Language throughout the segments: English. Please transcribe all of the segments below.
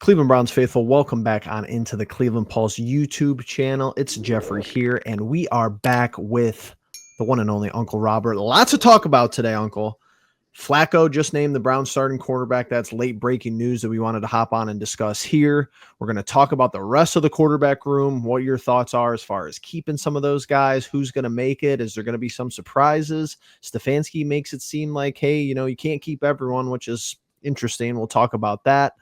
Cleveland Browns faithful, welcome back on into the Cleveland Pulse YouTube channel. It's Jeffrey here, and we are back with the one and only Uncle Robert. Lots to talk about today, Uncle. Flacco just named the Browns starting quarterback. That's late breaking news that we wanted to hop on and discuss here. We're going to talk about the rest of the quarterback room, what your thoughts are as far as keeping some of those guys, who's going to make it. Is there going to be some surprises? Stefanski makes it seem like, hey, you can't keep everyone, which is interesting. We'll talk about that.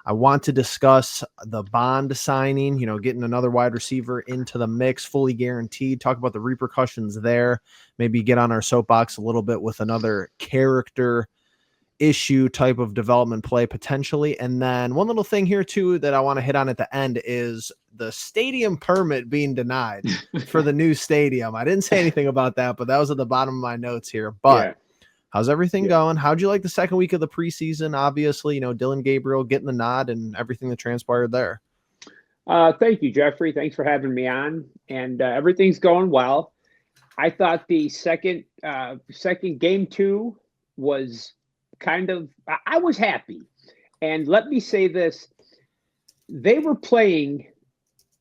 I want to discuss the Bond signing, getting another wide receiver into the mix, fully guaranteed, talk about the repercussions there, maybe get on our soapbox a little bit with another character issue type of development play potentially. And then one little thing here too that I want to hit on at the end is the stadium permit being denied for the new stadium. I didn't say anything about that, but that was at the bottom of my notes here. But yeah. How's everything going? How'd you like the second week of the preseason? Obviously, Dillon Gabriel getting the nod and everything that transpired there. Thank you, Jeffrey. Thanks for having me on. And everything's going well. I thought the second game 2 was I was happy. And let me say this. They were playing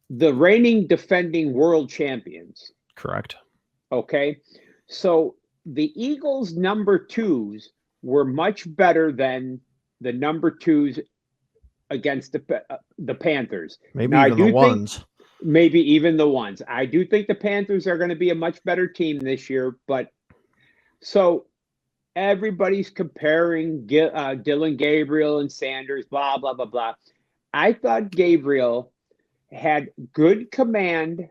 the reigning defending world champions. Correct. Okay. So the Eagles' number 2s were much better than the number 2s against the Panthers. Maybe even the ones. Maybe even the ones. I do think the Panthers are going to be a much better team this year. But so everybody's comparing Dillon Gabriel and Sanders, blah, blah, blah, blah. I thought Gabriel had good command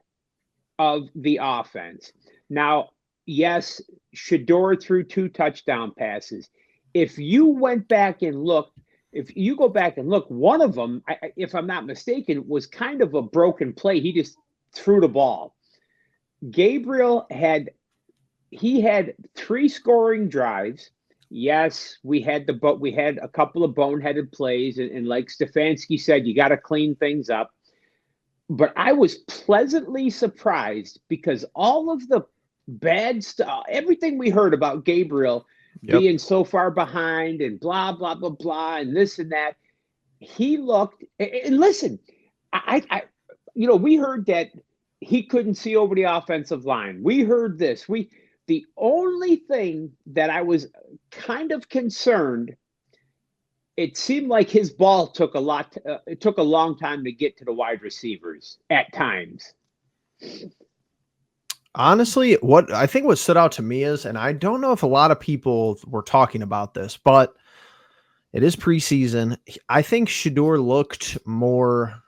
of the offense. Now, yes, Shedeur threw 2 touchdown passes. If you go back and look, one of them, if I'm not mistaken, was kind of a broken play. He just threw the ball. Gabriel had 3 scoring drives. Yes, we had a couple of boneheaded plays, and like Stefanski said, you got to clean things up. But I was pleasantly surprised because all of the bad stuff, everything we heard about Gabriel being so far behind and blah, blah, blah, blah, and this and that, he looked, and listen, we heard that he couldn't see over the offensive line. We heard this. The only thing that I was kind of concerned, it seemed like his ball took it took a long time to get to the wide receivers at times. Honestly, what stood out to me is, and I don't know if a lot of people were talking about this, but it is preseason. I think Shedeur looked more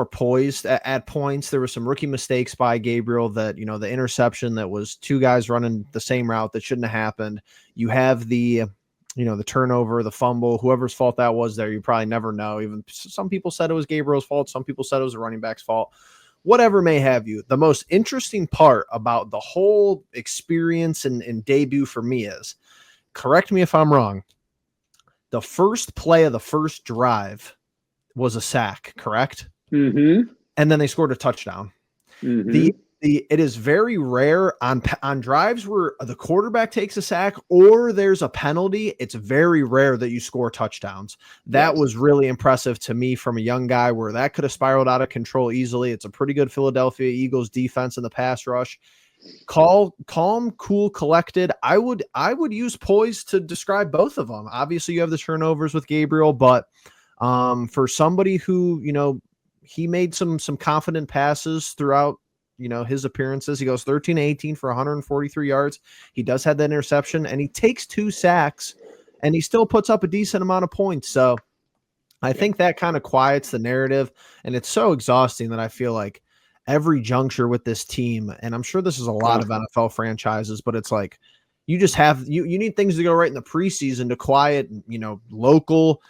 poised at points. There were some rookie mistakes by Gabriel that, the interception that was 2 guys running the same route that shouldn't have happened. You have the turnover, the fumble, whoever's fault that was there, you probably never know. Even some people said it was Gabriel's fault. Some people said it was the running back's fault. Whatever may have you. The most interesting part about the whole experience and debut for me is, correct me if I'm wrong, the first play of the first drive was a sack, correct? Mm-hmm. And then they scored a touchdown. Mm-hmm. It is very rare on drives where the quarterback takes a sack or there's a penalty. It's very rare that you score touchdowns. That was really impressive to me from a young guy, where that could have spiraled out of control easily. It's a pretty good Philadelphia Eagles defense in the pass rush. Calm, cool, collected. I would use poised to describe both of them. Obviously you have the turnovers with Gabriel, but for somebody who, he made some confident passes throughout his appearances. He goes 13-18 for 143 yards. He does have that interception, and he takes 2 sacks, and he still puts up a decent amount of points. So I think that kind of quiets the narrative, and it's so exhausting that I feel like every juncture with this team, and I'm sure this is a lot of NFL franchises, but it's like you just have you need things to go right in the preseason to quiet, local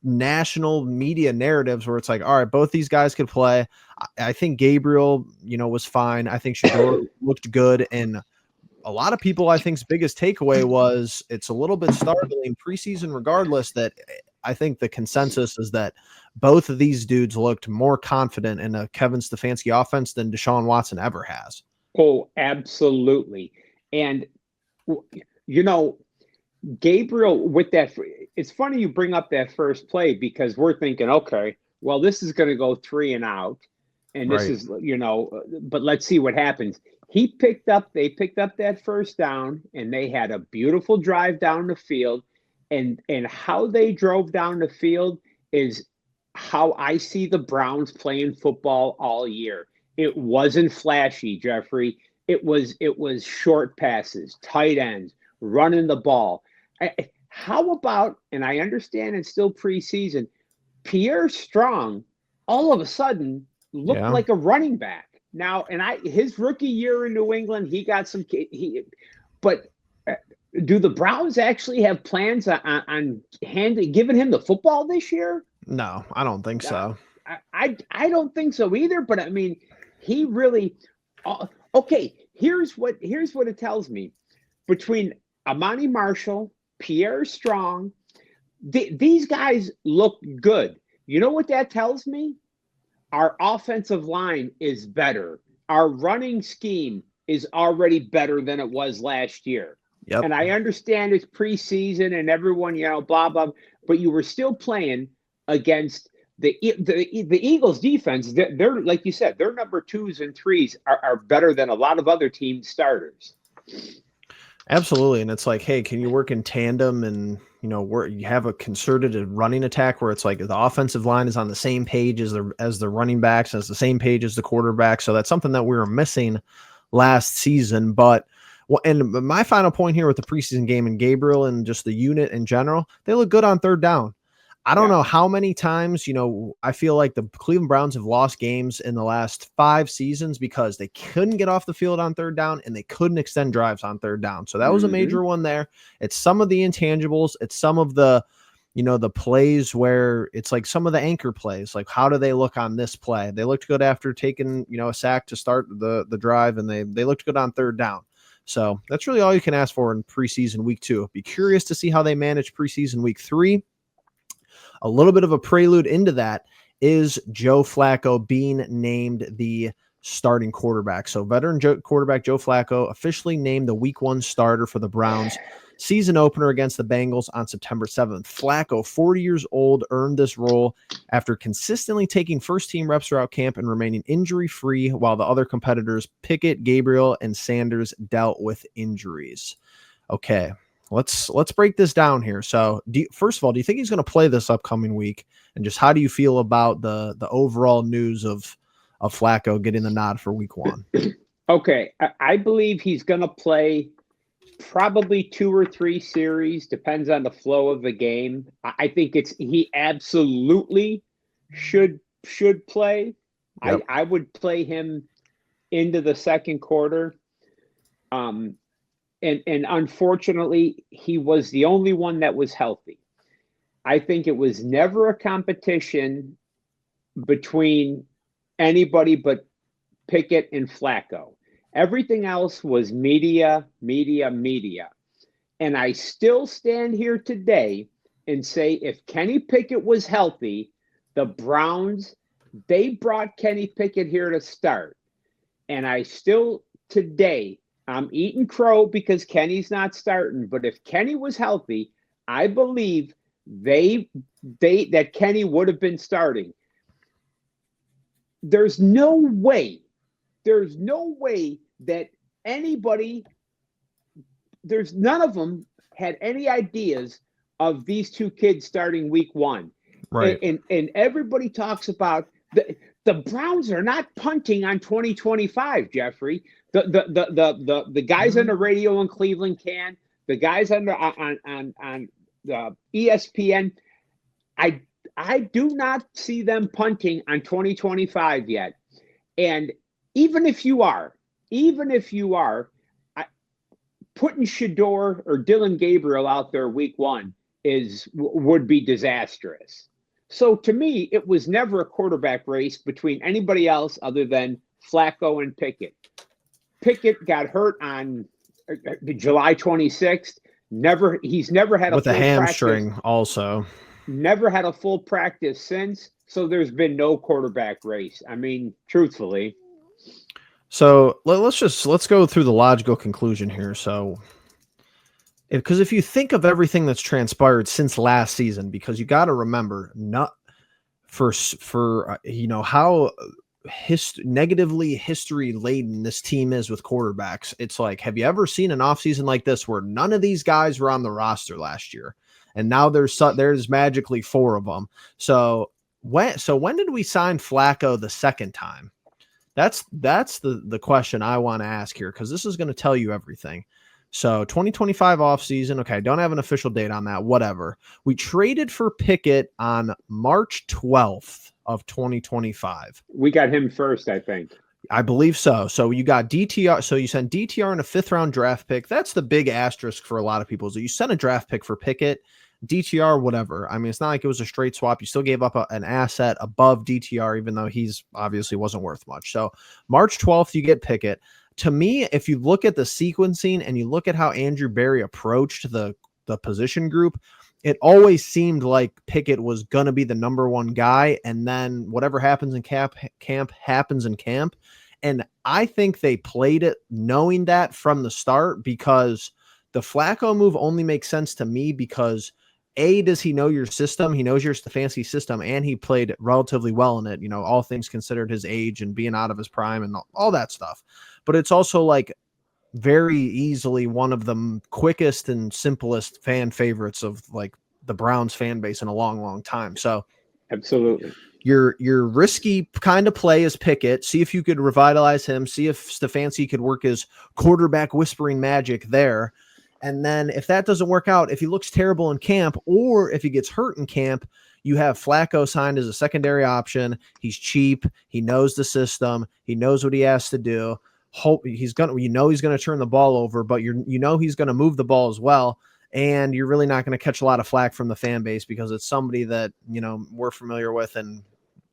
national media narratives where it's like, all right, both these guys could play. I think Gabriel, was fine. I think Shedeur looked good. And a lot of people, I think's biggest takeaway was it's a little bit startling preseason, regardless, that I think the consensus is that both of these dudes looked more confident in a Kevin Stefanski offense than Deshaun Watson ever has. Oh, absolutely. And, Gabriel with that, it's funny you bring up that first play because we're thinking, okay, well, this is going to go 3 and out, and this is, but let's see what happens. They picked up that first down, and they had a beautiful drive down the field, and how they drove down the field is how I see the Browns playing football all year. It wasn't flashy, Jeffrey. It was short passes, tight ends, running the ball. How about, and I understand it's still preseason, Pierre Strong all of a sudden looked like a running back. Now, and his rookie year in New England, he got some, but do the Browns actually have plans on giving him the football this year? No, I don't think so. I don't think so either. But I mean, he really. Okay, here's what it tells me. Between Amani Marshall, Pierre Strong, these guys look good. You know what that tells me? Our offensive line is better. Our running scheme is already better than it was last year. Yep. And I understand it's preseason and everyone, blah, blah, but you were still playing against the Eagles defense. They're like you said, their number 2s and 3s are better than a lot of other teams' starters. Absolutely. And it's like, hey, can you work in tandem and, where you have a concerted running attack where it's like the offensive line is on the same page as the running backs, as the same page as the quarterback. So that's something that we were missing last season. But and my final point here with the preseason game and Gabriel and just the unit in general, they look good on third down. I don't know how many times, I feel like the Cleveland Browns have lost games in the last 5 seasons because they couldn't get off the field on third down and they couldn't extend drives on third down. So that was a major one there. It's some of the intangibles. It's some of the, the plays where it's like some of the anchor plays. Like, how do they look on this play? They looked good after taking, a sack to start the drive, and they looked good on third down. So that's really all you can ask for in preseason week 2. Be curious to see how they manage preseason week 3. A little bit of a prelude into that is Joe Flacco being named the starting quarterback. So veteran quarterback Joe Flacco officially named the week 1 starter for the Browns season opener against the Bengals on September 7th. Flacco, 40 years old, earned this role after consistently taking first-team reps throughout camp and remaining injury-free while the other competitors, Pickett, Gabriel, and Sanders, dealt with injuries. Okay. Let's break this down here. So, first of all, do you think he's going to play this upcoming week? And just how do you feel about the overall news of Flacco getting the nod for week 1? Okay, I believe he's going to play probably 2 or 3 series, depends on the flow of the game. I think he absolutely should play. Yep. I would play him into the second quarter. And unfortunately, he was the only one that was healthy. I think it was never a competition between anybody but Pickett and Flacco. Everything else was media. And I still stand here today and say if Kenny Pickett was healthy, the Browns, they brought Kenny Pickett here to start. And I still today, I'm eating crow because Kenny's not starting. But if Kenny was healthy, I believe that Kenny would have been starting. There's no way that anybody, none of them had any ideas of these 2 kids starting week 1. Right. And everybody talks about the Browns are not punting on 2025, Jeffrey. The guys on the radio in Cleveland can. The guys on ESPN. I do not see them punting on 2025 yet. And even if you are putting Shedeur or Dillon Gabriel out there week 1 would be disastrous. So to me, it was never a quarterback race between anybody else other than Flacco and Pickett. Pickett got hurt on July 26th. He's never had with a hamstring practice. Also. Never had a full practice since. So there's been no quarterback race. I mean, truthfully. So let's go through the logical conclusion here. So Because if you think of everything that's transpired since last season, because you got to remember, not for how negatively history laden this team is with quarterbacks. It's like, have you ever seen an offseason like this where none of these guys were on the roster last year, and now there's magically 4 of them? So when did we sign Flacco the second time? That's the question I want to ask here, because this is going to tell you everything. So 2025 offseason, okay, don't have an official date on that, whatever. We traded for Pickett on March 12th of 2025. We got him first, I think. I believe so. So you got DTR. So you sent DTR and a 5th round draft pick. That's the big asterisk for a lot of people. So you sent a draft pick for Pickett, DTR, whatever. I mean, it's not like it was a straight swap. You still gave up an asset above DTR, even though he's obviously wasn't worth much. So March 12th, you get Pickett. To me, if you look at the sequencing and you look at how Andrew Berry approached the position group, it always seemed like Pickett was going to be the number 1 guy, and then whatever happens in camp happens in camp. And I think they played it knowing that from the start, because the Flacco move only makes sense to me because does he know your system? He knows your Stefanski system, and he played relatively well in it, all things considered, his age and being out of his prime and all that stuff. But it's also like very easily one of the quickest and simplest fan favorites of like the Browns fan base in a long, long time. So absolutely. Your risky kind of play is Pickett. See if you could revitalize him. See if Stefanski could work his quarterback whispering magic there. And then if that doesn't work out, if he looks terrible in camp, or if he gets hurt in camp, you have Flacco signed as a secondary option. He's cheap. He knows the system. He knows what he has to do. He's gonna turn the ball over, but he's gonna move the ball as well. And you're really not going to catch a lot of flack from the fan base because it's somebody that, we're familiar with, and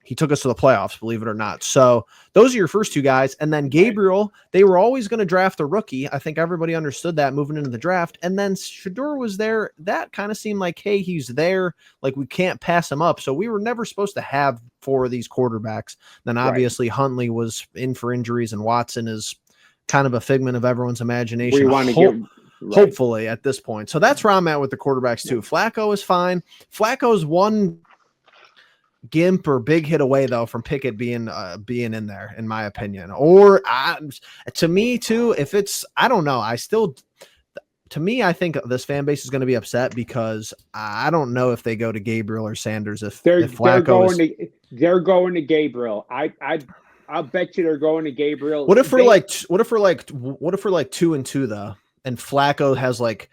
he took us to the playoffs, believe it or not. So those are your first 2 guys. And then Gabriel, they were always going to draft a rookie. I think everybody understood that moving into the draft. And then Shedeur was there. That kind of seemed like, hey, he's there. Like, we can't pass him up. So we were never supposed to have 4 of these quarterbacks. Then obviously Huntley was in for injuries, and Watson is kind of a figment of everyone's imagination. We want to get hopefully at this point. So that's where I'm at with the quarterbacks too. Flacco is fine. Flacco's one gimp or big hit away though from Pickett being in there, in my opinion. Or to me too, if it's, I don't know. To me, I think this fan base is going to be upset because I don't know if they go to Gabriel or Sanders. If Flacco they're going to Gabriel. I'll bet you they're going to Gabriel. What if we're like 2-2 though? And Flacco has like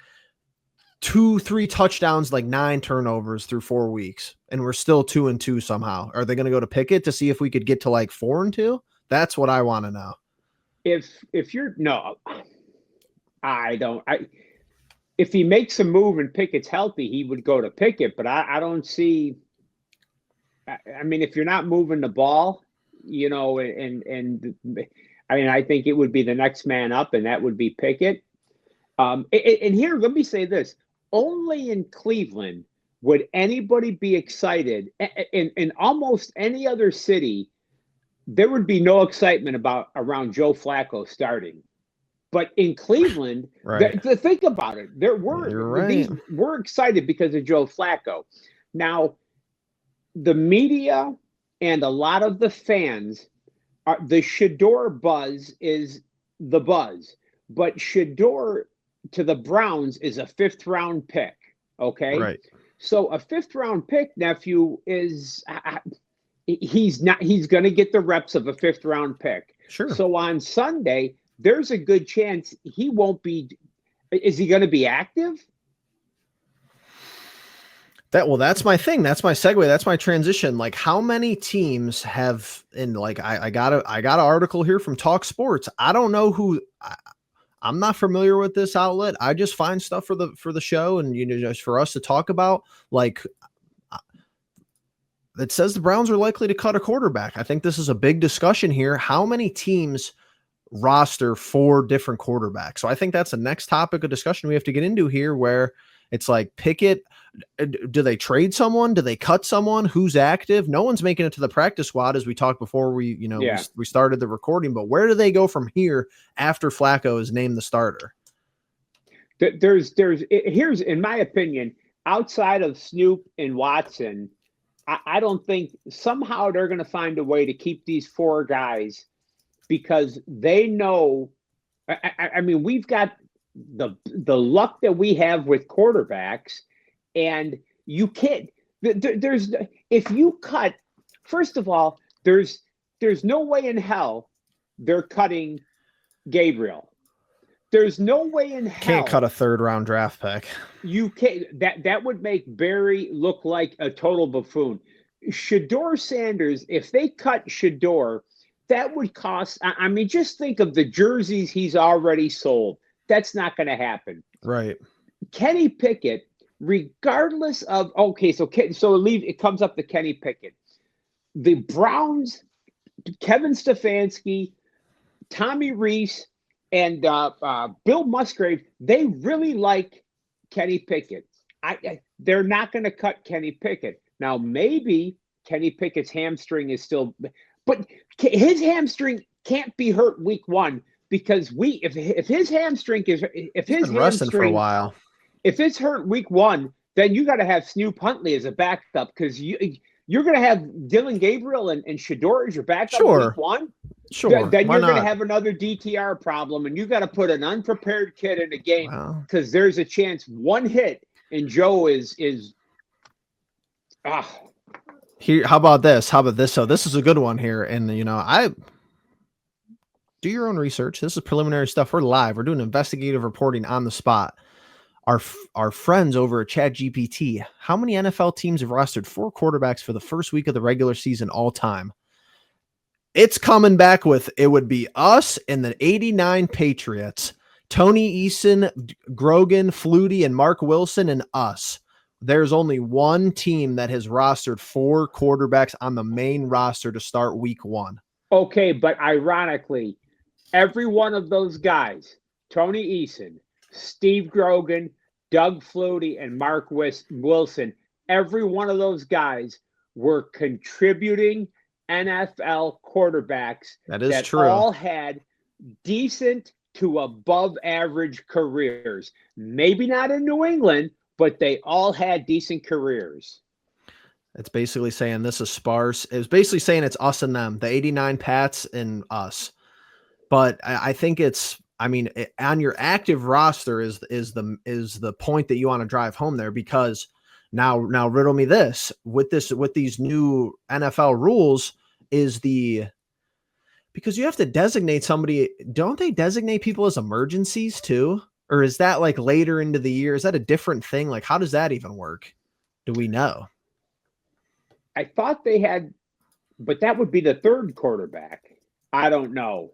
2-3 touchdowns, like 9 turnovers through 4 weeks, and we're still 2-2 somehow. Are they going to go to Pickett to see if we could get to like 4-2? That's what I want to know. If he makes a move and Pickett's healthy, he would go to Pickett, but I don't see. I mean, if you're not moving the ball, and I mean, I think it would be the next man up, and that would be Pickett. And here, let me say this. Only in Cleveland would anybody be excited. In almost any other city, there would be no excitement around Joe Flacco starting. But in Cleveland, think about it. We're excited because of Joe Flacco. Now, the media and a lot of the fans, the Shedeur buzz is the buzz. But Shedeur to the Browns is a 5th round pick. Okay. Right. So a 5th round pick, nephew, is he's going to get the reps of a 5th round pick. Sure. So on Sunday, there's a good chance he won't be. Is he going to be active? That's my thing. That's my segue. That's my transition. Like, how many teams have, and like, I got an article here from Talk Sports. I don't know who. I'm not familiar with this outlet. I just find stuff for the show and just for us to talk about. Like, it says the Browns are likely to cut a quarterback. I think this is a big discussion here. How many teams roster 4 different quarterbacks? So I think that's the next topic of discussion we have to get into here, where it's like Pickett. Do they trade someone? Do they cut someone? Who's active? No one's making it to the practice squad, as we talked before we started the recording. But where do they go from here after Flacco is named the starter? Here's, in my opinion, outside of Snoop and Watson, I don't think somehow they're going to find a way to keep these four guys because they know. I mean, we've got the luck that we have with quarterbacks, and you can't. There's if you cut. First of all, there's no way in hell they're cutting Gabriel. There's no way in hell can't cut a 3rd-round draft pick. You can't. That would make Barry look like a total buffoon. Shedeur Sanders, if they cut Shedeur, that would cost. I mean, just think of the jerseys he's already sold. That's not going to happen. Right. Kenny Pickett, regardless of it comes up to Kenny Pickett. The Browns, Kevin Stefanski, Tommy Reese, and Bill Musgrave, they really like Kenny Pickett. They're not going to cut Kenny Pickett. Now, maybe Kenny Pickett's hamstring is still, but his hamstring can't be hurt week 1 because if his hamstring is resting for a while. If it's hurt week 1, then you got to have Snoop Huntley as a backup because you're going to have Dillon Gabriel and Shedeur as your backup week 1. Sure. Then you're going to have another DTR problem, and you got to put an unprepared kid in the game because there's a chance one hit and Joe is. Here, how about this? So this is a good one here, and I do your own research. This is preliminary stuff. We're live. We're doing investigative reporting on the spot. Our friends over at ChatGPT. How many NFL teams have rostered 4 quarterbacks for the first week of the regular season all time? It's coming back with, it would be us and the 89 Patriots, Tony Eason, Grogan, Flutie, and Mark Wilson, and us. There's only one team that has rostered 4 quarterbacks on the main roster to start week 1. Okay, but ironically, every one of those guys, Tony Eason, Steve Grogan, Doug Flutie, and Mark Wilson, every one of those guys were contributing NFL quarterbacks that true. All had decent to above average careers. Maybe not in New England, but they all had decent careers. It's basically saying this is sparse. It was basically saying it's us and them, the 89 Pats and us. But I think on your active roster is the point that you want to drive home there, because now riddle me this with these new NFL rules because you have to designate somebody. Don't they designate people as emergencies too? Or is that like later into the year? Is that a different thing? Like, how does that even work? Do we know? I thought they had, but that would be the 3rd quarterback. I don't know.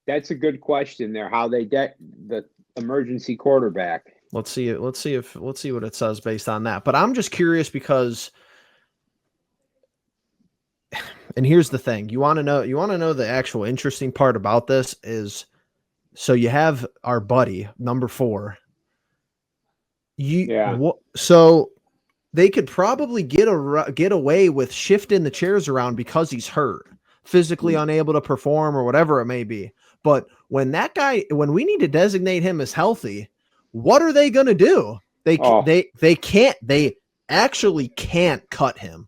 That's a good question there. How they the emergency quarterback. Let's see what it says based on that. But I'm just curious because, and here's the thing, you want to know the actual interesting part about this is, so you have our buddy number 4. So they could probably get away with shifting the chairs around because he's hurt, physically unable to perform or whatever it may be. But when we need to designate him as healthy, what are they going to do? They actually can't cut him.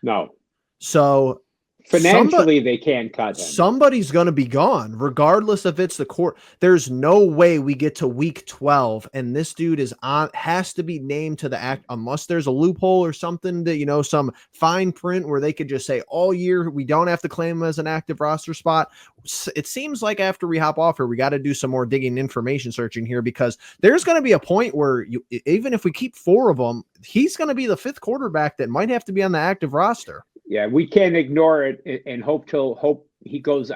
No. So financially, they can't cut him. Somebody's going to be gone, regardless if it's the court. There's no way we get to week 12 and this dude has to be named to the act, unless there's a loophole or something that, some fine print where they could just say all year we don't have to claim him as an active roster spot. It seems like after we hop off here, we got to do some more digging, information searching here, because there's going to be a point where even if we keep 4 of them, he's going to be the 5th quarterback that might have to be on the active roster. Yeah, we can't ignore it and hope he goes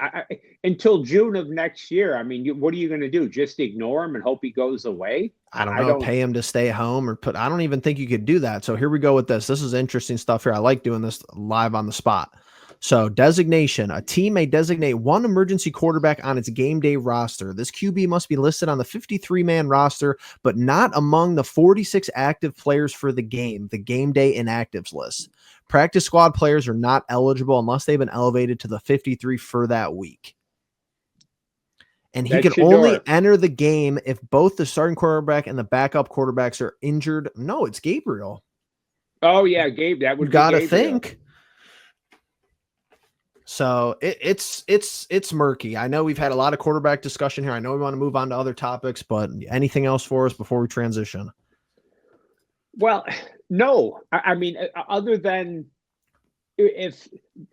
until June of next year. I mean, what are you going to do? Just ignore him and hope he goes away? I don't know. Pay him to stay home I don't even think you could do that. So here we go with this. This is interesting stuff here. I like doing this live on the spot. So designation, a team may designate 1 emergency quarterback on its game day roster. This QB must be listed on the 53-man roster, but not among the 46 active players for the game day inactives list. Practice squad players are not eligible unless they've been elevated to the 53 for that week. And he That's can only Shedeur. enter the game if both the starting quarterback and the backup quarterbacks are injured. No, it's Gabriel. Oh yeah, Gabe. That You would be got to Gabriel. think. So it's murky. I know we've had a lot of quarterback discussion here. I know we want to move on to other topics, but anything else for us before we transition? Well, no. I mean, other than if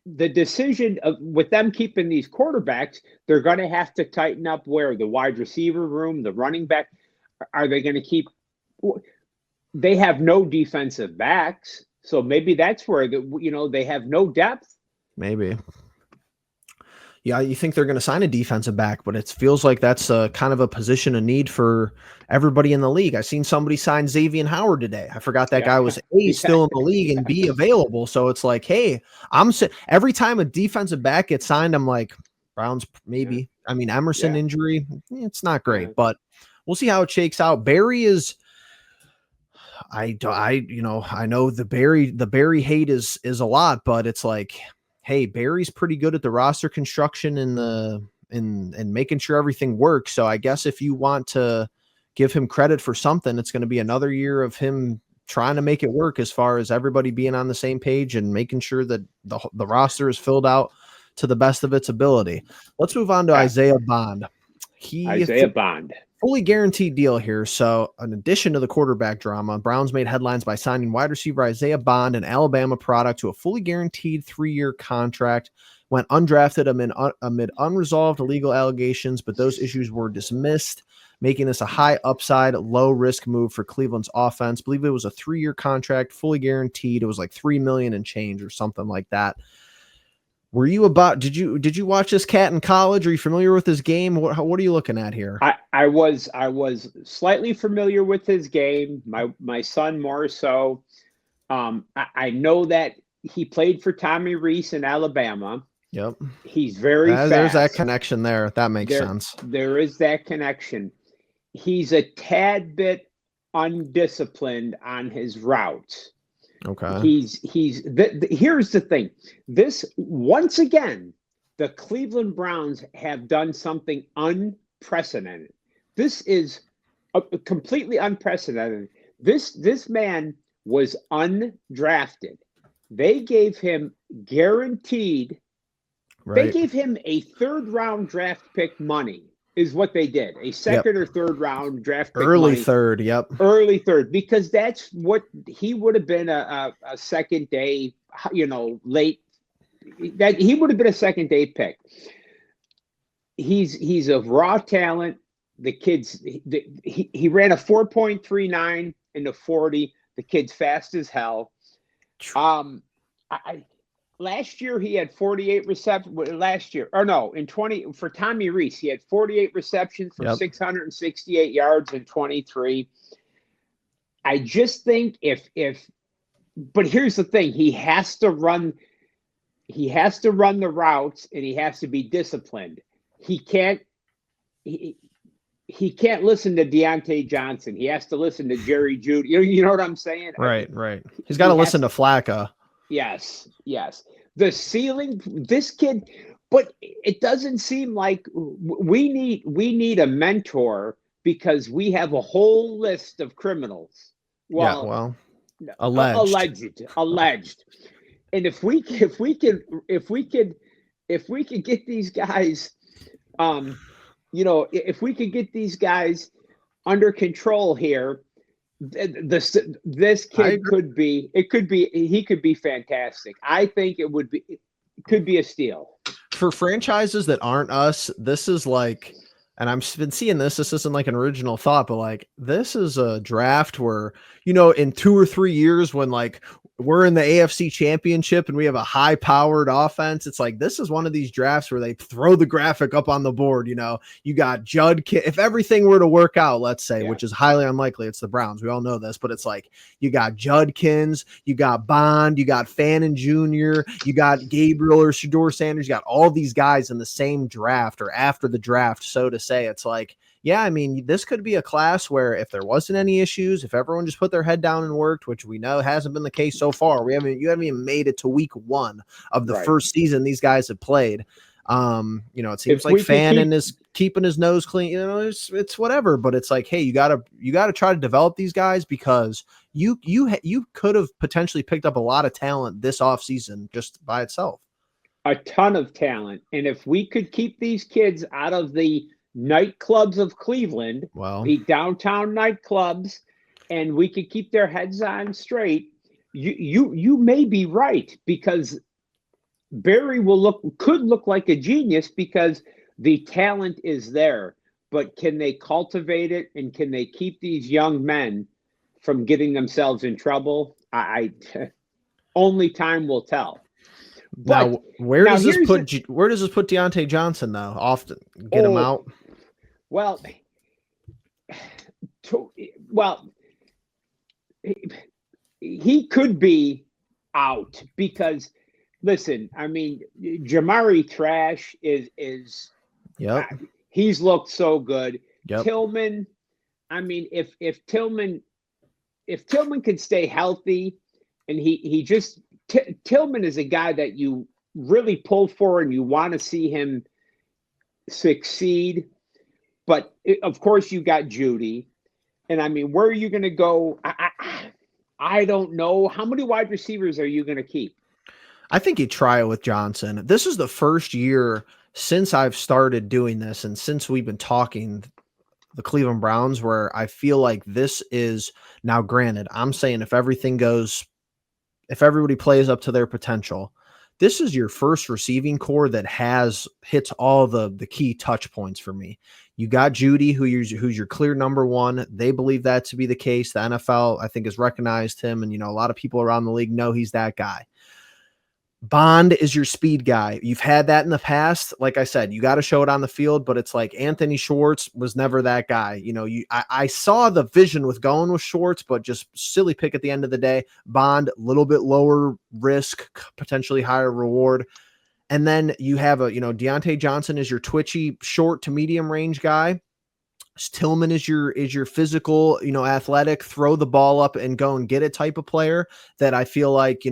the decision of with them keeping these quarterbacks, they're going to have to tighten up where the wide receiver room, the running back. Are they going to keep? They have no defensive backs, so maybe that's where they have no depth. Maybe. Yeah, you think they're going to sign a defensive back, but it feels like that's kind of a position of need for everybody in the league. I seen somebody sign Xavier Howard today. I forgot that guy was still in the league and B available. So it's like, hey, every time a defensive back gets signed, I'm like, Browns maybe. I mean, Emerson injury, it's not great, but we'll see how it shakes out. Barry is. I know the Barry hate is a lot, but it's like, hey, Barry's pretty good at the roster construction and making sure everything works. So I guess if you want to give him credit for something, it's going to be another year of him trying to make it work as far as everybody being on the same page and making sure that the roster is filled out to the best of its ability. Let's move on to Isaiah Bond. Isaiah Bond. Fully guaranteed deal here. So in addition to the quarterback drama, Browns made headlines by signing wide receiver Isaiah Bond, an Alabama product, to a fully guaranteed 3-year contract. Went undrafted amid unresolved illegal allegations, but those issues were dismissed, making this a high upside, low risk move for Cleveland's offense. I believe it was a 3-year contract, fully guaranteed. It was like $3 million and change or something like that. Did you watch this cat in college? Are you familiar with his game? What are you looking at here? I was slightly familiar with his game. My son more so. I know that he played for Tommy Rees in Alabama. Yep. He's very fast. There's that connection there. That makes sense. There is that connection. He's a tad bit undisciplined on his routes. Okay. Here's the thing. This, once again, the Cleveland Browns have done something unprecedented. This is completely unprecedented. This man was undrafted. They gave him guaranteed. Right. They gave him a 3rd round draft pick money. Is what they did. A 2nd or 3rd round draft pick. Early money. 3rd, yep. Early 3rd, because that's what he would have been a second day, late. That he would have been a second day pick. He's a raw talent. The kid's he ran a 4.39 in the 40. The kid's fast as hell. Last year he had 48 receptions. Last year, or no, in 20 for Tommy Rees, he had 48 receptions for 668 yards and 23. I just think but here's the thing: he has to run the routes, and he has to be disciplined. He can't listen to Deontay Johnson. He has to listen to Jerry Jeudy. You know what I'm saying? Right. He's got to listen to Flacco. Yes. The ceiling, this kid, but it doesn't seem like we need a mentor because we have a whole list of criminals. Well, alleged. And if we could get these guys, if we could get these guys under control here, this kid he could be fantastic. I think it could be a steal for franchises that aren't us. This is like, and I've been seeing this isn't like an original thought, but like this is a draft where, in 2 or 3 years when like we're in the AFC Championship and we have a high powered offense, it's like this is one of these drafts where they throw the graphic up on the board. You got Judd. If everything were to work out, let's say, which is highly unlikely, it's the Browns. We all know this, but it's like you got Judkins, you got Bond, you got Fannin Jr., you got Gabriel or Shedeur Sanders. You got all these guys in the same draft or after the draft, so to say. It's like, yeah, I mean, this could be a class where if there wasn't any issues, if everyone just put their head down and worked, which we know hasn't been the case so far. You haven't even made it to week 1 of the first season these guys have played. It seems If like we could Fannin keep is keeping his nose clean. It's whatever, but it's like, hey, you gotta try to develop these guys, because you could have potentially picked up a lot of talent this offseason just by itself. a ton of talent, and if we could keep these kids out of the nightclubs of Cleveland, Well, the downtown nightclubs, and we could keep their heads on straight, you may be right, because Barry could look like a genius because the talent is there, but can they cultivate it, and can they keep these young men from getting themselves in trouble? I only time will tell. But now where now does this here's put the where does this put Dillon Johnson though? Off to get him oh out. well, well, he could be out because listen, I mean, Jamari Trash is Yep. he's looked so good. Yep. Tillman, I mean, if Tillman can stay healthy, and Tillman is a guy that you really pull for and you want to see him succeed. But of course, you got Judy, and I mean, where are you going to go? I don't know. How many wide receivers are you going to keep? I think you try it with Johnson. This is the first year since I've started doing this and since we've been talking the Cleveland Browns where I feel like this is now, granted, I'm saying if everybody plays up to their potential, this is your first receiving core that hits all the key touch points for me. You got Judy, who's your clear number one. They believe that to be the case. The NFL, I think, has recognized him, and a lot of people around the league know he's that guy. Bond is your speed guy. You've had that in the past. Like I said, you got to show it on the field, but it's like Anthony Schwartz was never that guy. I saw the vision with going with Schwartz, but just silly pick at the end of the day. Bond, a little bit lower risk, potentially higher reward. And then you have Dillon Johnson is your twitchy short to medium range guy. Tillman is your physical, athletic, throw the ball up and go and get it type of player that I feel like,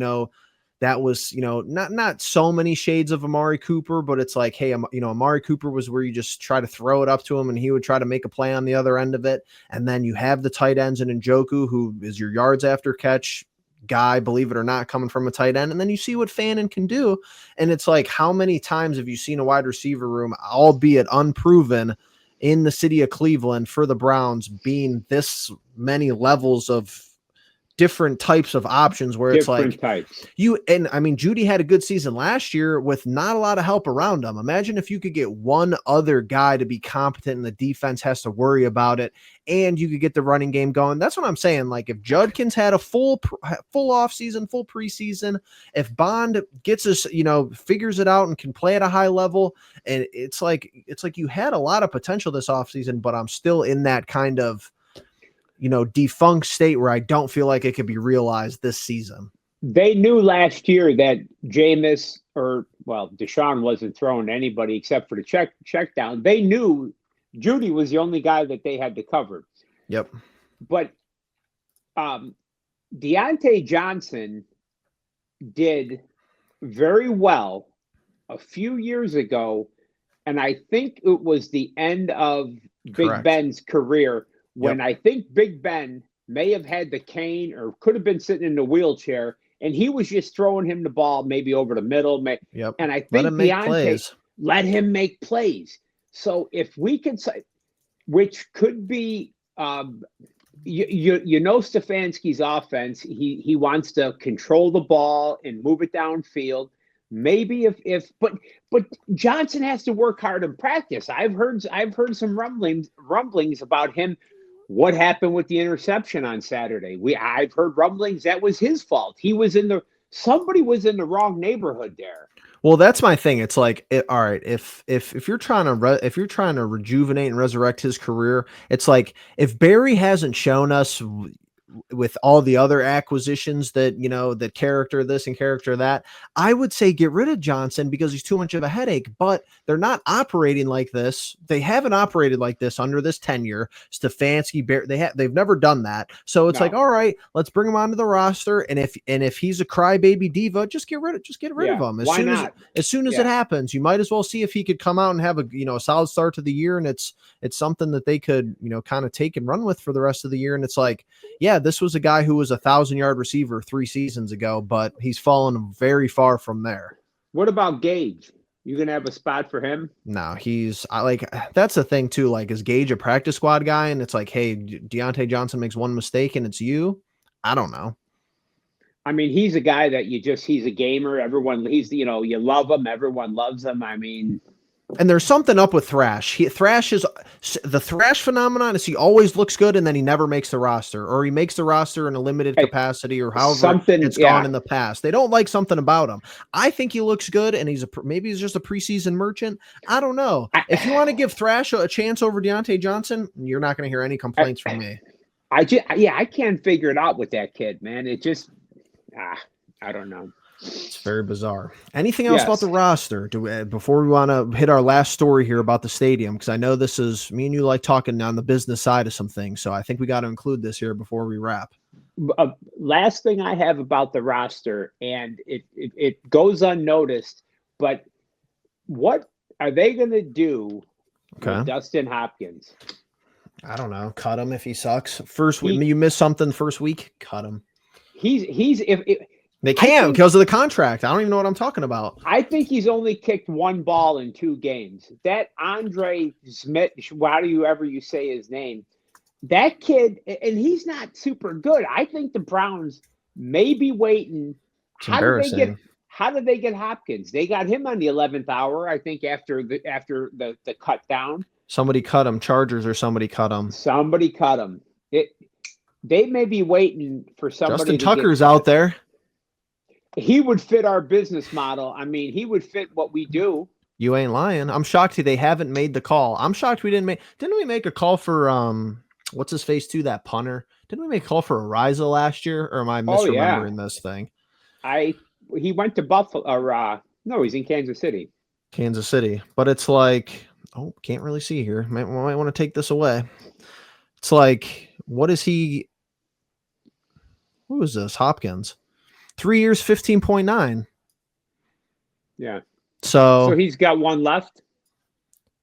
that was, not so many shades of Amari Cooper, but it's like, hey, Amari Cooper was where you just try to throw it up to him and he would try to make a play on the other end of it. And then you have the tight ends in Njoku, who is your yards after catch guy, believe it or not, coming from a tight end. And then you see what Fannin can do. And it's like, how many times have you seen a wide receiver room, albeit unproven, in the city of Cleveland for the Browns being this many levels of different types of options where it's like types. Judy had a good season last year with not a lot of help around him. Imagine if you could get one other guy to be competent and the defense has to worry about it and you could get the running game going. That's what I'm saying. Like if Judkins had a full off season, full preseason, if Bond gets us, figures it out and can play at a high level, and it's like you had a lot of potential this offseason, but I'm still in that kind of defunct state where I don't feel like it could be realized this season. They knew last year that Deshaun wasn't throwing to anybody except for the check down. They knew Judy was the only guy that they had to cover. Yep. But Dillon Johnson did very well a few years ago, and I think it was the end of Big Ben's career when I think Big Ben may have had the cane or could have been sitting in the wheelchair, and he was just throwing him the ball maybe over the middle. Yep. And I think let him make plays. So if we can say, which could be, Stefanski's offense, he wants to control the ball and move it downfield. Maybe but Johnson has to work hard in practice. I've heard some rumblings about him. What happened with the interception on Saturday? I've heard rumblings that was his fault. Somebody was in the wrong neighborhood there. Well, that's my thing. It's like, all right, if you're trying to rejuvenate and resurrect his career, it's like if Barry hasn't shown us with all the other acquisitions that, that character this and character that, I would say get rid of Johnson because he's too much of a headache, but they're not operating like this. They haven't operated like this under this tenure. Stefanski, they've never done that. So it's like, all right, let's bring him onto the roster. And if he's a crybaby diva, just get rid of him. As soon as it happens, you might as well see if he could come out and have a solid start to the year. And it's something that they could, kind of take and run with for the rest of the year. And it's like, yeah, this was a guy who was 1,000-yard receiver 3 seasons ago, but he's fallen very far from there. What about Gage? You gonna have a spot for him? No, that's the thing too. Like, is Gage a practice squad guy? And it's like, hey, Deontay Johnson makes one mistake and it's you. I don't know. I mean, he's a guy that he's a gamer. You love him. Everyone loves him. I mean, and there's something up with Thrash. Thrash phenomenon is he always looks good and then he never makes the roster, or he makes the roster in a limited capacity, or however it's gone in the past. They don't like something about him. I think he looks good, and maybe he's just a preseason merchant. I don't know. If you want to give Thrash a chance over Deontay Johnson, you're not going to hear any complaints from me. I can't figure it out with that kid, man. It just, I don't know. It's very bizarre. Anything else about the roster? Before we want to hit our last story here about the stadium, because I know this is me and you like talking on the business side of some things, so I think we got to include this here before we wrap. Last thing I have about the roster, and it goes unnoticed, but what are they going to do with Dustin Hopkins? I don't know. Cut him if he sucks. You miss something first week, cut him. They can't because of the contract. I don't even know what I'm talking about. I think he's only kicked 1 ball in 2 games. That Andre Smith, however you say his name, that kid, and he's not super good. I think the Browns may be waiting. How did they get Hopkins? They got him on the 11th hour, I think, after the cut down. Somebody cut him. Chargers or somebody cut him. Somebody cut him. They may be waiting for somebody. Justin Tucker's out there. He would fit our business model. I mean, he would fit what we do. You ain't lying. I'm shocked they haven't made the call. I'm shocked didn't we make a call for what's his face too, that punter? Didn't we make a call for Ariza last year, or am I misremembering this thing? He went to Buffalo. No, he's in Kansas City. But it's like, can't really see here. Might want to take this away. It's like, what is he? Who is this? Hopkins. 3 years, 15.9. Yeah. So he's got 1 left.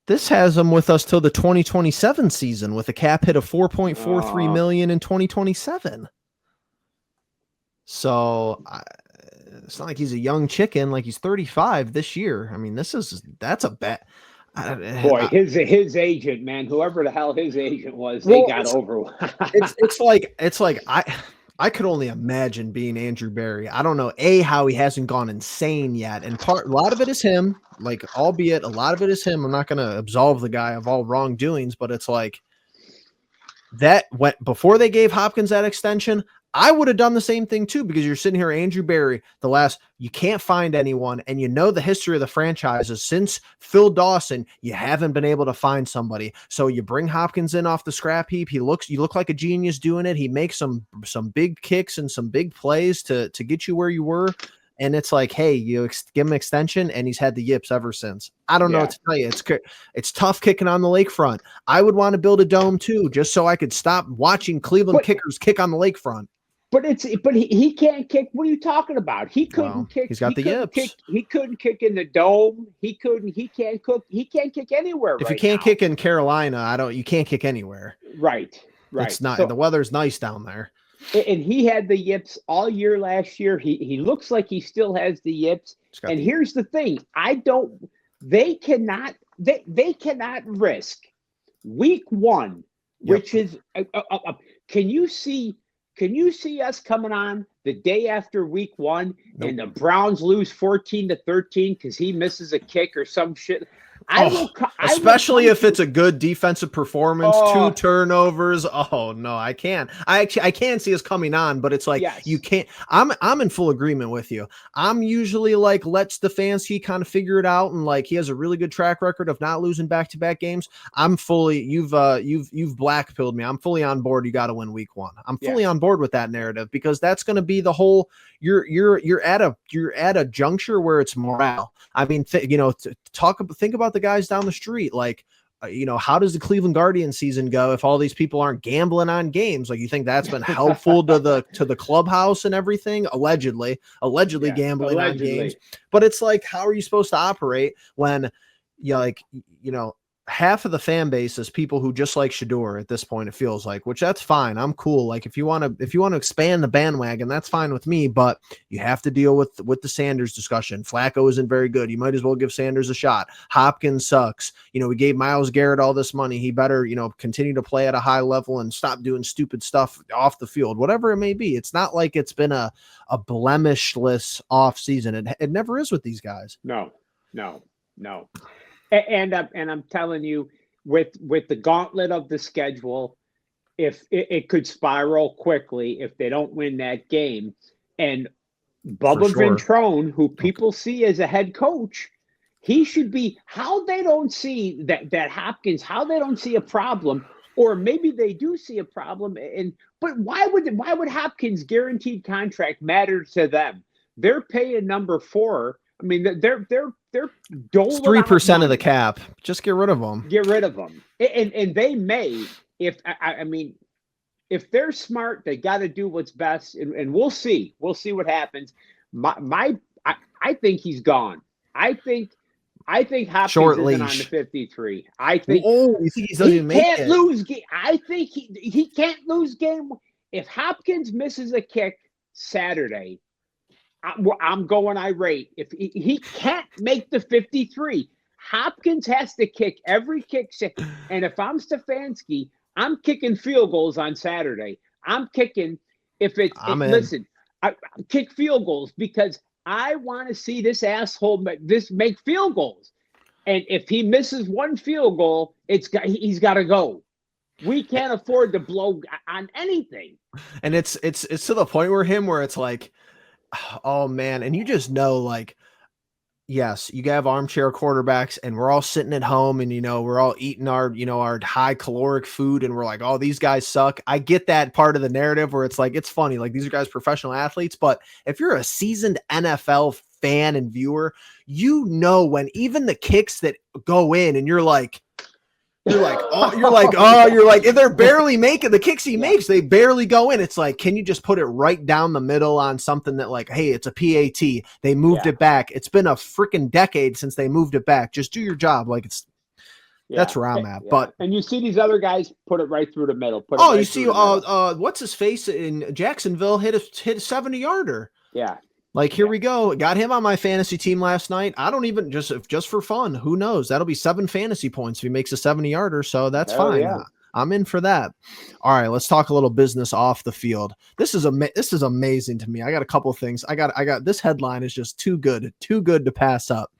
This has him with us till the 2027 season with a cap hit of $4.43 million in 2027. So it's not like he's a young chicken. Like, he's 35 this year. I mean, that's a bet. Boy, his agent, man, whoever the hell his agent was, they got over. it's like I could only imagine being Andrew Berry. I don't know how he hasn't gone insane yet, and a lot of it is him. Like, albeit a lot of it is him. I'm not going to absolve the guy of all wrongdoings, but it's like that before they gave Hopkins that extension, I would have done the same thing too, because you're sitting here, Andrew Berry, you can't find anyone, and the history of the franchise is since Phil Dawson, you haven't been able to find somebody. So you bring Hopkins in off the scrap heap. You look like a genius doing it. He makes some big kicks and some big plays to get you where you were. And it's like, hey, you give him an extension, and he's had the yips ever since. I don't know what to tell you. It's tough kicking on the lakefront. I would want to build a dome too, just so I could stop watching Cleveland kickers kick on the lakefront. But he can't kick. What are you talking about? He couldn't kick. He's got the yips. He couldn't kick in the dome. He can't cook. He can't kick anywhere. If you can't kick in Carolina, you can't kick anywhere. Right. It's not. The weather's nice down there. And he had the yips all year last year. He looks like he still has the yips. And here's the thing: they cannot risk week 1, which is. Can you see us coming on the day after week 1 and the Browns lose 14-13 because he misses a kick or some shit? Especially if it's a good defensive performance, 2 turnovers. Oh no, I can't. I can see us coming on, but it's like you can't. I'm in full agreement with you. I'm usually like let Stefanski kind of figure it out, and like he has a really good track record of not losing back-to-back games. I'm fully you've blackpilled me. I'm fully on board. You got to win week 1. I'm fully on board with that narrative because that's going to be the whole. You're at a juncture where it's morale. I mean, think about the guys down the street. Like, how does the Cleveland Guardians season go if all these people aren't gambling on games? Like, you think that's been helpful to the clubhouse and everything? Allegedly gambling on games. But it's like, how are you supposed to operate when half of the fan base is people who just like Shedeur at this point, it feels like, which that's fine. I'm cool. Like if you want to expand the bandwagon, that's fine with me, but you have to deal with the Sanders discussion. Flacco isn't very good. You might as well give Sanders a shot. Hopkins sucks. We gave Myles Garrett all this money. He better, continue to play at a high level and stop doing stupid stuff off the field, whatever it may be. It's not like it's been a blemishless off season. It never is with these guys. No. And I'm telling you, with the gauntlet of the schedule, if it could spiral quickly if they don't win that game. And Bubba Ventrone, who people see as a head coach, he should be. How they don't see that Hopkins, how they don't see a problem, or maybe they do see a problem. But why would Hopkins' guaranteed contract matter to them? They're paying number 4. I mean, they're doling 3% of the cap. Just get rid of them. And they may, if they're smart, they got to do what's best, and we'll see. We'll see what happens. I think he's gone. I think Hopkins isn't on the 53. I think. Oh, you think he doesn't even make it? Lose game. I think he can't lose game. If Hopkins misses a kick Saturday, I'm going irate. If he can't make the 53, Hopkins has to kick every kick. And if I'm Stefanski, I'm kicking field goals on Saturday. I'm kicking I kick field goals because I want to see this asshole make field goals. And if he misses one field goal, he's got to go. We can't afford to blow on anything. And it's to the point where it's like, oh man. And you just know, like, yes, you have armchair quarterbacks and we're all sitting at home and, we're all eating our high caloric food and we're like, oh, these guys suck. I get that part of the narrative where it's like, it's funny. Like these are guys, professional athletes, but if you're a seasoned NFL fan and viewer, when even the kicks that go in and you're like, if they're barely making the kicks he makes, they barely go in. It's like, can you just put it right down the middle on something that like, hey, it's a PAT. They moved it back. It's been a freaking decade since they moved it back. Just do your job. Like that's where I'm at. Yeah. And you see these other guys put it right through the middle. You see, what's his face in Jacksonville hit a 70-yarder. Yeah. Like, here we go. Got him on my fantasy team last night. I don't even just for fun. Who knows? That'll be 7 fantasy points if he makes a 70-yarder. So that's fine. Yeah. I'm in for that. All right, let's talk a little business off the field. This is amazing to me. I got a couple of things. I got this headline is just too good to pass up.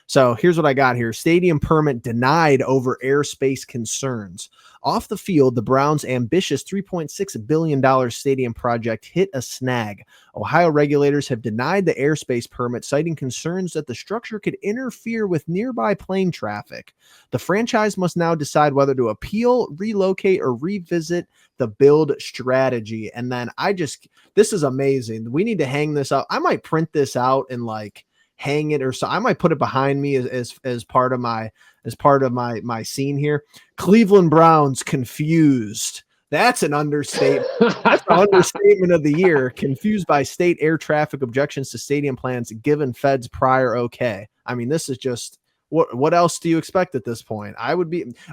So here's what I got here. Stadium permit denied over airspace concerns. Off the field, the Browns' ambitious $3.6 billion stadium project hit a snag. Ohio regulators have denied the airspace permit, citing concerns that the structure could interfere with nearby plane traffic. The franchise must now decide whether to appeal, relocate, or revisit the build strategy. And then this is amazing. We need to hang this up. I might print this out and hang it, or so I might put it behind me as part of my scene here. Cleveland Browns confused. That's an understatement. That's an understatement of the year. Confused by state air traffic objections to stadium plans given Fed's prior okay. I mean, this is just what else do you expect at this point?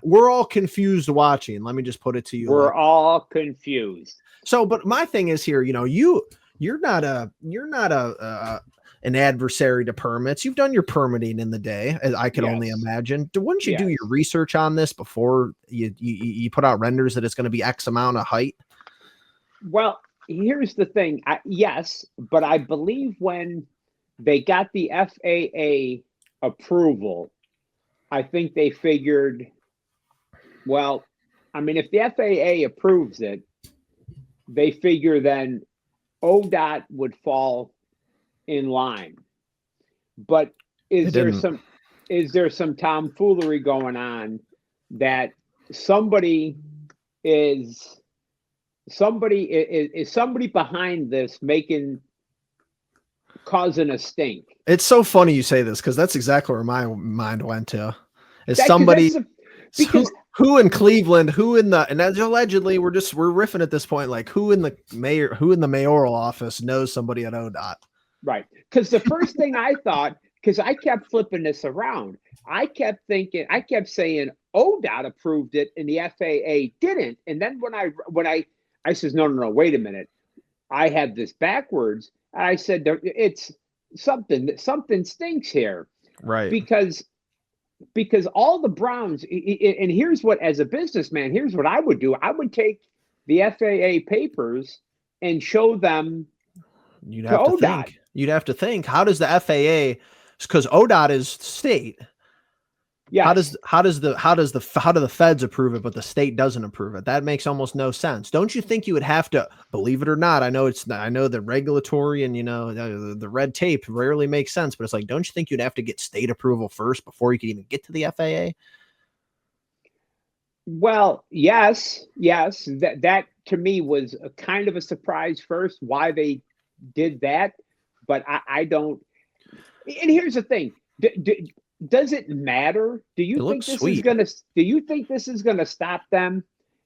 We're all confused watching. Let me just put it to you. We're all confused. So, but my thing is here, you're not an adversary to permits. You've done your permitting in the day, as I can only imagine. Wouldn't you do your research on this before you put out renders that it's going to be X amount of height? Well, here's the thing. Yes, but I believe when they got the FAA approval, I think they figured, well, I mean, if the FAA approves it, they figure then ODOT would fall in line. But They didn't. is there some tomfoolery going on that somebody is somebody behind this causing a stink? It's so funny you say this because that's exactly where my mind went to. Is That, somebody because who in Cleveland, and that's allegedly we're riffing at this point, like who in the mayoral office knows somebody at ODOT? right. Because the first thing I thought, because I kept flipping this around, I kept saying ODOT approved it and the FAA didn't. And then when I says, no, wait a minute. I had this backwards. I said, it's something stinks here. Right. Because all the Browns, and here's what, as a businessman, here's what I would do. I would take the FAA papers and show them. You'd have to think, how does the FAA, because ODOT is state. Yeah. How do the feds approve it, but the state doesn't approve it? That makes almost no sense. Don't you think you would have to, believe it or not? I know the regulatory and the red tape rarely makes sense, but it's like, don't you think you'd have to get state approval first before you could even get to the FAA? Well, yes. That to me was a kind of a surprise first, why they did that, but I don't. And here's the thing. Does it matter? Do you think this is gonna stop them?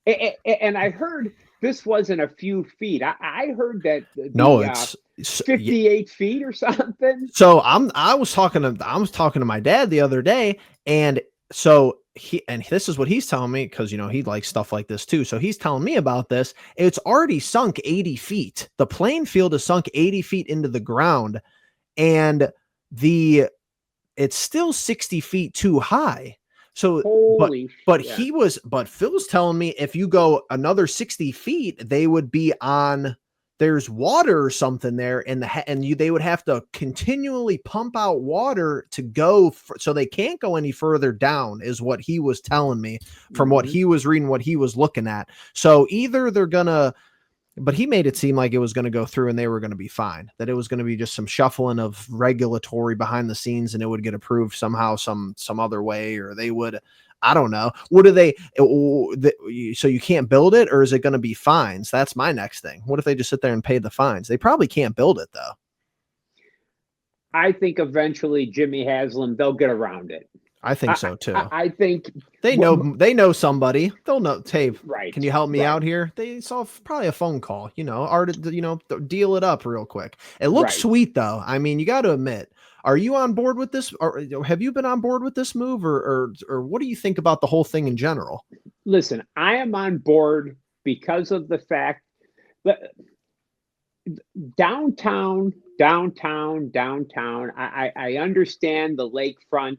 And I heard this wasn't a few feet. I heard that it's 58 feet or something. So I was talking to my dad the other day, and so this is what he's telling me, because he likes stuff like this too. So he's telling me about this. It's already sunk 80 feet. The playing field is sunk 80 feet into the ground, and it's still 60 feet too high. So, but Phil's telling me if you go another 60 feet, they would be on, there's water or something there, and they would have to continually pump out water to go, so they can't go any further down, is what he was telling me from what he was reading, what he was looking at. So either they're gonna, but he made it seem like it was going to go through and they were going to be fine, that it was going to be just some shuffling of regulatory behind the scenes and it would get approved somehow, some other way, or they would, I don't know. What do they, so you can't build it, or is it going to be fines? That's my next thing. What if they just sit there and pay the fines? They probably can't build it though. I think eventually Jimmy Haslam, they'll get around it. I think so too. I think they know somebody. They'll know. Hey, right? Can you help me out here? They saw probably a phone call. Deal it up real quick. It looks sweet though. I mean, you got to admit. Are you on board with this, or have you been on board with this move, or what do you think about the whole thing in general? Listen, I am on board because of the fact that downtown. I understand the lakefront.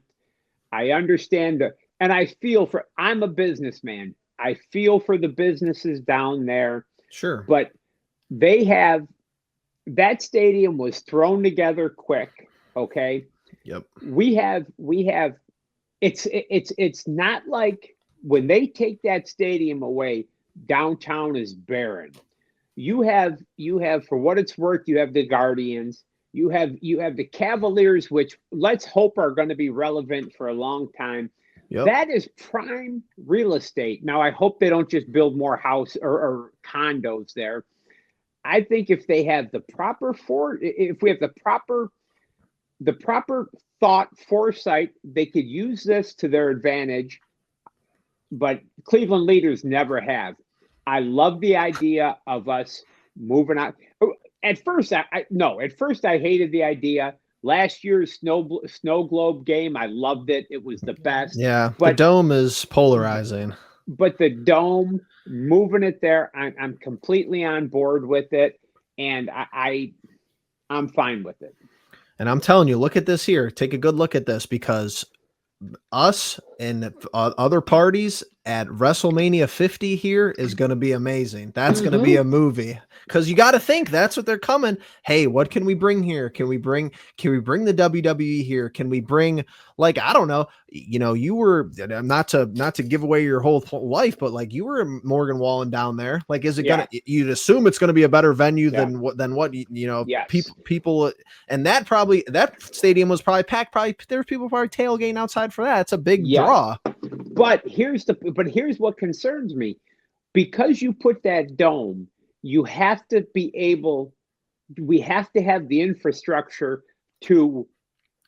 I understand and I feel I'm a businessman. I feel for the businesses down there. Sure. But that stadium was thrown together quick. Okay. Yep. We have, it's not like when they take that stadium away, downtown is barren. You have, for what it's worth, you have the Guardians. You have the Cavaliers, which let's hope are going to be relevant for a long time. Yep. That is prime real estate. Now, I hope they don't just build more house or condos there. I think if they have the proper if we have the proper thought, foresight, they could use this to their advantage. But Cleveland leaders never have. I love the idea of us moving out. At first, I hated the idea. Last year's snow globe game, I loved it. It was the best. Yeah, but the dome is polarizing. But the dome, moving it there, I'm completely on board with it, and I'm fine with it. And I'm telling you, look at this here. Take a good look at this, because us and other parties at WrestleMania 50 here is going to be amazing. That's going to be a movie, because you got to think that's what they're coming. Hey, what can we bring here? Can we bring the WWE here? Can we bring, like, I don't know, you were not to give away your whole life, but like you were in Morgan Wallen down there. Like, is it gonna, you'd assume it's going to be a better venue than what people, and that stadium was probably packed. Probably there's people probably tailgating outside for that. It's a big draw. But here's what concerns me. Because you put that dome, you have to be able, we have to have the infrastructure to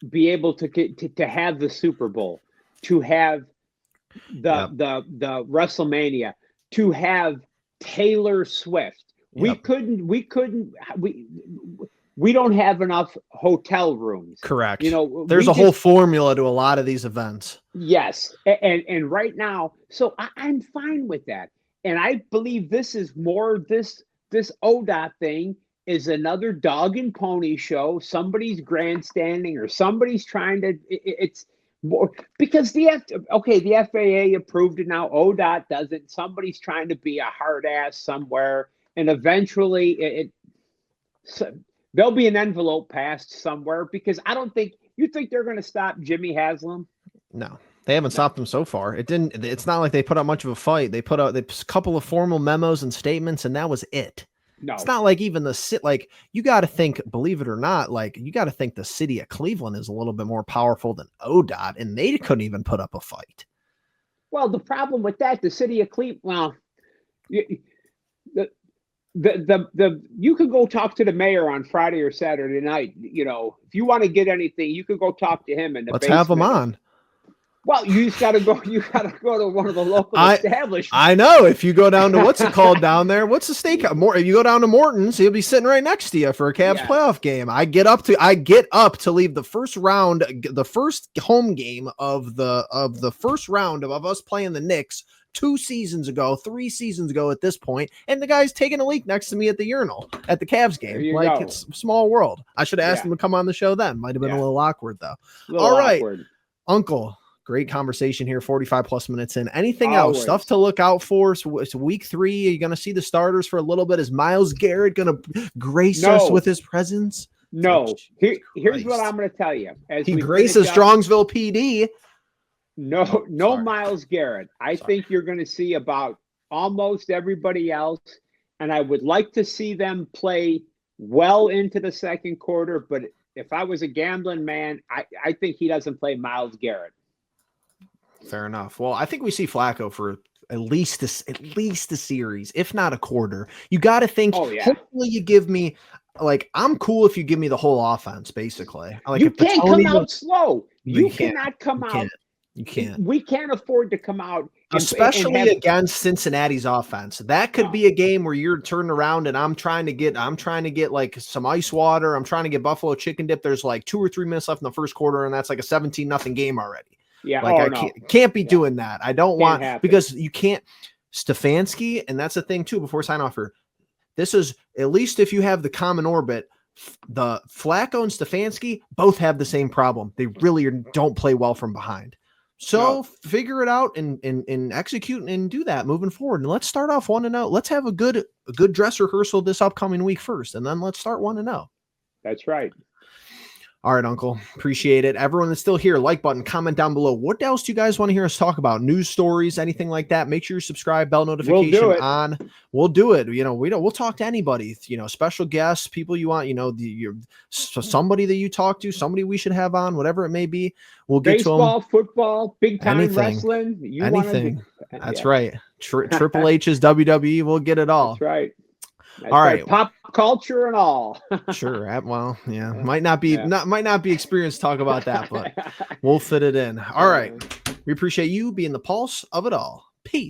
be able to have the Super Bowl, to have the WrestleMania, to have Taylor Swift. We don't have enough hotel rooms. Correct. There's a whole formula to a lot of these events. Yes. And right now, so I'm fine with that. And I believe this is more, this ODOT thing is another dog and pony show. Somebody's grandstanding, or somebody's trying to, it's more because the FAA approved it now. ODOT doesn't. Somebody's trying to be a hard ass somewhere. And eventually there'll be an envelope passed somewhere, because I don't think, you think they're going to stop Jimmy Haslam? No, they haven't stopped him so far. It's not like they put out much of a fight. They put out a couple of formal memos and statements, and that was it. No, it's not like even you got to think, believe it or not, like you got to think the city of Cleveland is a little bit more powerful than ODOT, and they couldn't even put up a fight. Well, the problem with that, the city of Cleveland, you could go talk to the mayor on Friday or Saturday night. If you want to get anything, you could go talk to him in the basement. Have him on. Well, you just got to go. You got to go to one of the local establishments. I know. If you go down to what's it called down there? What's the steak? If you go down to Morton's, he'll be sitting right next to you for a Cavs playoff game. I get up to leave the first round, the first home game of the first round of us playing the Knicks 3 seasons ago at this point, and the guy's taking a leak next to me at the urinal at the Cavs game. It's a small world. I should have asked him to come on the show then. Might have been a little awkward though. All right, awkward. Uncle. Great conversation here, 45 plus minutes in. Anything else? Stuff to look out for? So it's week 3. Are you going to see the starters for a little bit? Is Myles Garrett going to grace us with his presence? No. Here's what I'm going to tell you. He graces Strongsville PD. No Myles Garrett. I think you're going to see about almost everybody else, and I would like to see them play well into the second quarter, but if I was a gambling man, I think he doesn't play Myles Garrett. Fair enough. Well, I think we see Flacco for at least a series, if not a quarter. You got to think. Hopefully, you give me I'm cool if you give me the whole offense. Basically, you can't come out slow. You cannot come out. You can't. We can't afford to come out, especially against Cincinnati's offense. That could be a game where you're turning around and I'm trying to get like some ice water. I'm trying to get Buffalo chicken dip. There's like 2 or 3 minutes left in the first quarter, and that's like a 17-0 game already. Yeah, can't be doing that. I don't want, because you can't. Stefanski, and that's the thing too. Before sign off here, this is, at least if you have the common orbit, the Flacco and Stefanski both have the same problem. They really don't play well from behind. So figure it out and execute and do that moving forward. And let's start off 1-0. Let's have a good dress rehearsal this upcoming week first, and then let's start 1-0. That's right. All right, Uncle. Appreciate it. Everyone that's still here, like button, comment down below. What else do you guys want to hear us talk about? News stories, anything like that? Make sure you subscribe, bell notification on. We'll do it. We'll talk to anybody, special guests, people you want, somebody that you talk to, somebody we should have on, whatever it may be. We'll get to them. Baseball, football, big time wrestling. Anything. That's right. Triple H's WWE. We'll get it all. That's right. All right, pop culture and all. Sure. Well, yeah, might not be experienced to talk about that, but we'll fit it in. All right. We appreciate you being the pulse of it all.